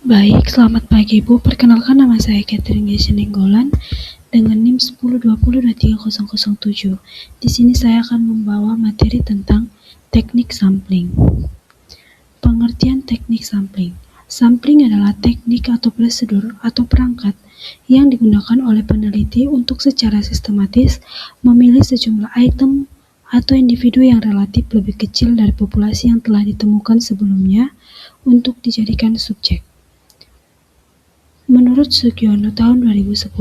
Baik, selamat pagi Bu. Perkenalkan nama saya Catherine Geshen Nenggolan dengan NIM 1020230007. Di sini saya akan membawa materi tentang teknik sampling. Pengertian teknik sampling. Sampling adalah teknik atau prosedur atau perangkat yang digunakan oleh peneliti untuk secara sistematis memilih sejumlah item atau individu yang relatif lebih kecil dari populasi yang telah ditemukan sebelumnya untuk dijadikan subjek. Menurut Sugiono tahun 2010,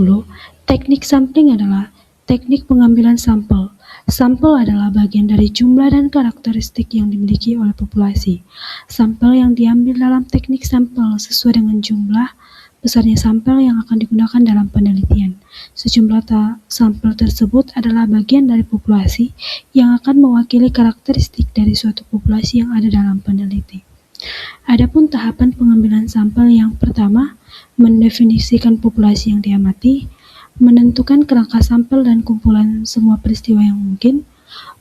teknik sampling adalah teknik pengambilan sampel. Sampel adalah bagian dari jumlah dan karakteristik yang dimiliki oleh populasi. Sampel yang diambil dalam teknik sampel sesuai dengan jumlah besarnya sampel yang akan digunakan dalam penelitian. Sejumlah sampel tersebut adalah bagian dari populasi yang akan mewakili karakteristik dari suatu populasi yang ada dalam peneliti. Adapun tahapan pengambilan sampel yang pertama, mendefinisikan populasi yang diamati, menentukan kerangka sampel dan kumpulan semua peristiwa yang mungkin,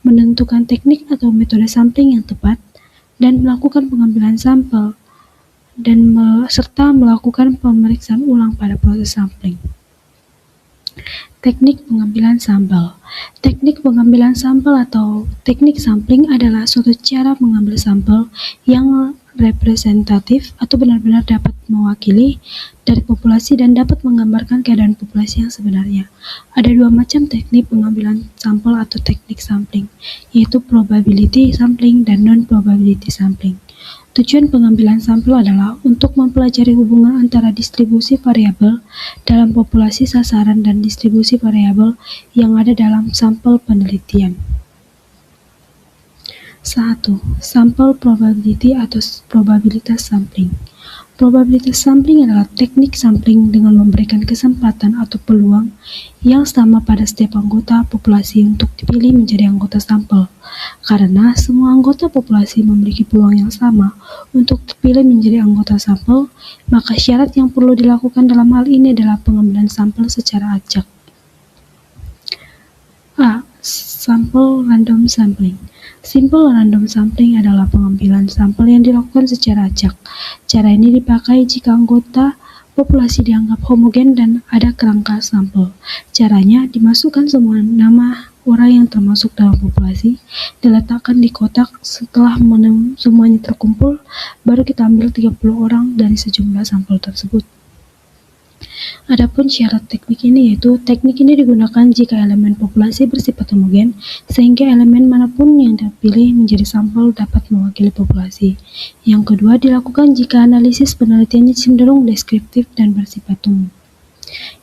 menentukan teknik atau metode sampling yang tepat, dan melakukan pengambilan sampel, dan serta melakukan pemeriksaan ulang pada proses sampling. Teknik pengambilan sampel. Teknik pengambilan sampel atau teknik sampling adalah suatu cara mengambil sampel yang representatif atau benar-benar dapat mewakili dari populasi dan dapat menggambarkan keadaan populasi yang sebenarnya. Ada dua macam teknik pengambilan sampel atau teknik sampling, yaitu probability sampling dan non-probability sampling. Tujuan pengambilan sampel adalah untuk mempelajari hubungan antara distribusi variabel dalam populasi sasaran dan distribusi variabel yang ada dalam sampel penelitian. 1. Sampel probability atau probabilitas sampling. Probabilitas sampling adalah teknik sampling dengan memberikan kesempatan atau peluang yang sama pada setiap anggota populasi untuk dipilih menjadi anggota sampel. Karena semua anggota populasi memiliki peluang yang sama untuk dipilih menjadi anggota sampel, maka syarat yang perlu dilakukan dalam hal ini adalah pengambilan sampel secara acak. A. Sampel random sampling. Simple random sampling adalah pengambilan sampel yang dilakukan secara acak. Cara ini dipakai jika anggota populasi dianggap homogen dan ada kerangka sampel. Caranya, dimasukkan semua nama orang yang termasuk dalam populasi, diletakkan di kotak. Setelah semuanya terkumpul, baru kita ambil 30 orang dari sejumlah sampel tersebut. Adapun syarat teknik ini yaitu teknik ini digunakan jika elemen populasi bersifat homogen, sehingga elemen manapun yang dipilih menjadi sampel dapat mewakili populasi. Yang kedua, dilakukan jika analisis penelitiannya cenderung deskriptif dan bersifat umum.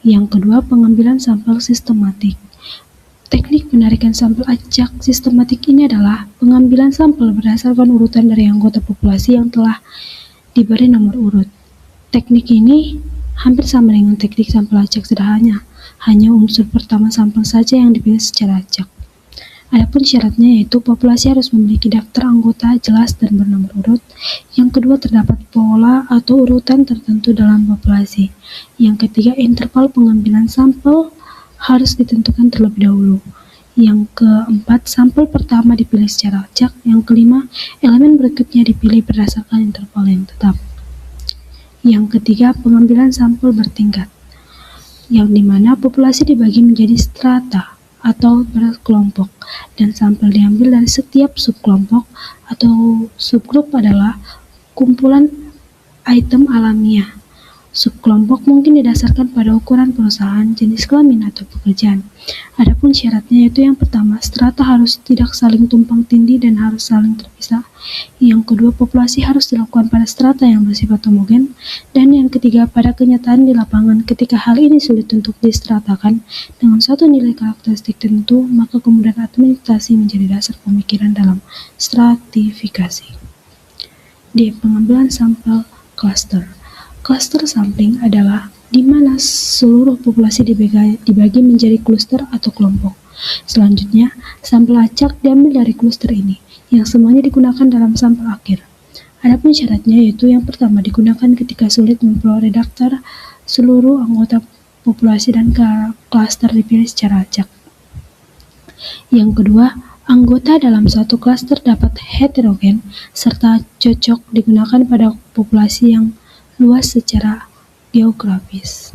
Yang kedua, pengambilan sampel sistematik. Teknik penarikan sampel acak sistematik ini adalah pengambilan sampel berdasarkan urutan dari anggota populasi yang telah diberi nomor urut. Teknik ini hampir sama dengan teknik sampel acak sederhana, hanya unsur pertama sampel saja yang dipilih secara acak. Adapun syaratnya yaitu populasi harus memiliki daftar anggota jelas dan bernomor urut. Yang kedua, terdapat pola atau urutan tertentu dalam populasi. Yang ketiga, interval pengambilan sampel harus ditentukan terlebih dahulu. Yang keempat, sampel pertama dipilih secara acak. Yang kelima, elemen berikutnya dipilih berdasarkan interval yang tetap. Yang ketiga, pengambilan sampel bertingkat, yang dimana populasi dibagi menjadi strata atau berkelompok, dan sampel diambil dari setiap subkelompok atau subgrup adalah kumpulan item alamiah. Subkelompok mungkin didasarkan pada ukuran perusahaan, jenis kelamin, atau pekerjaan. Adapun syaratnya yaitu yang pertama, strata harus tidak saling tumpang tindih dan harus saling terpisah. Yang kedua, populasi harus dilakukan pada strata yang bersifat homogen. Dan yang ketiga, pada kenyataan di lapangan, ketika hal ini sulit untuk distratakan dengan suatu nilai karakteristik tertentu, maka kemudian administrasi menjadi dasar pemikiran dalam stratifikasi. D. Pengambilan sampel cluster. Cluster sampling adalah di mana seluruh populasi dibagi menjadi kluster atau kelompok. Selanjutnya, sampel acak diambil dari kluster ini, yang semuanya digunakan dalam sampel akhir. Adapun syaratnya yaitu yang pertama, digunakan ketika sulit memperoleh daftar seluruh anggota populasi dan klaster dipilih secara acak. Yang kedua, anggota dalam suatu klaster dapat heterogen serta cocok digunakan pada populasi yang luas secara geografis.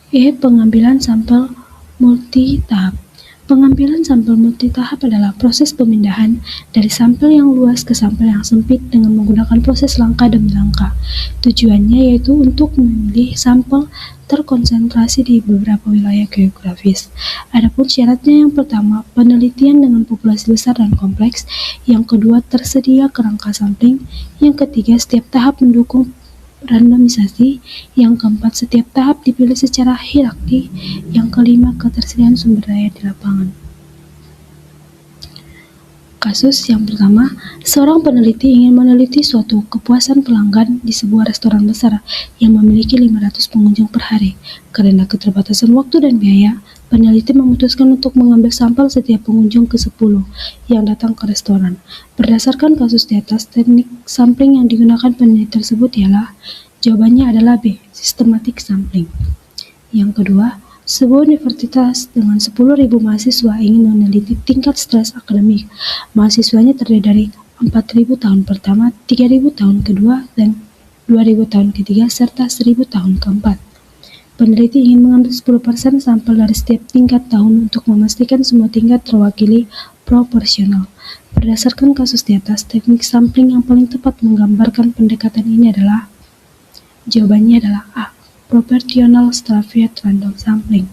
Pengambilan sampel multitahap. Pengambilan sampel multitahap adalah proses pemindahan dari sampel yang luas ke sampel yang sempit dengan menggunakan proses langkah demi langkah. Tujuannya yaitu untuk memilih sampel terkonsentrasi di beberapa wilayah geografis. Adapun syaratnya, yang pertama, penelitian dengan populasi besar dan kompleks. Yang kedua, tersedia kerangka sampling. Yang ketiga, setiap tahap mendukung randomisasi. Yang keempat, setiap tahap dipilih secara hierarki. Yang kelima, ketersediaan sumber daya di lapangan. Kasus yang pertama, seorang peneliti ingin meneliti suatu kepuasan pelanggan di sebuah restoran besar yang memiliki 500 pengunjung per hari. Karena keterbatasan waktu dan biaya, peneliti memutuskan untuk mengambil sampel setiap pengunjung ke-10 yang datang ke restoran. Berdasarkan kasus di atas, teknik sampling yang digunakan peneliti tersebut ialah, jawabannya adalah B, systematic sampling. Yang kedua, sebuah universitas dengan 10.000 mahasiswa ingin meneliti tingkat stres akademik. Mahasiswanya terdiri dari 4.000 tahun pertama, 3.000 tahun kedua, dan 2.000 tahun ketiga, serta 1.000 tahun keempat. Peneliti ingin mengambil 10% sampel dari setiap tingkat tahun untuk memastikan semua tingkat terwakili proporsional. Berdasarkan kasus di atas, teknik sampling yang paling tepat menggambarkan pendekatan ini adalah, jawabannya adalah A, proportional stratified random sampling.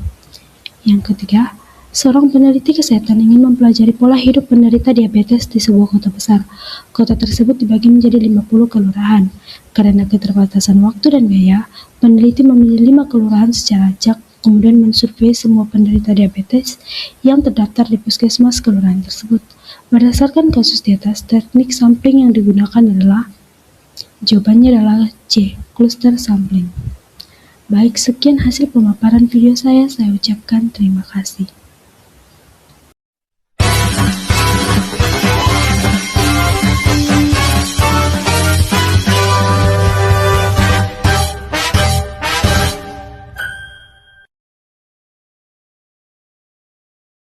Yang ketiga, seorang peneliti kesehatan ingin mempelajari pola hidup penderita diabetes di sebuah kota besar. Kota tersebut dibagi menjadi 50 kelurahan. Karena keterbatasan waktu dan biaya, peneliti memilih 5 kelurahan secara acak, kemudian mensurvei semua penderita diabetes yang terdaftar di puskesmas kelurahan tersebut. Berdasarkan kasus di atas, teknik sampling yang digunakan adalah, jawabannya adalah C, cluster sampling. Baik, sekian hasil pemaparan video saya ucapkan terima kasih.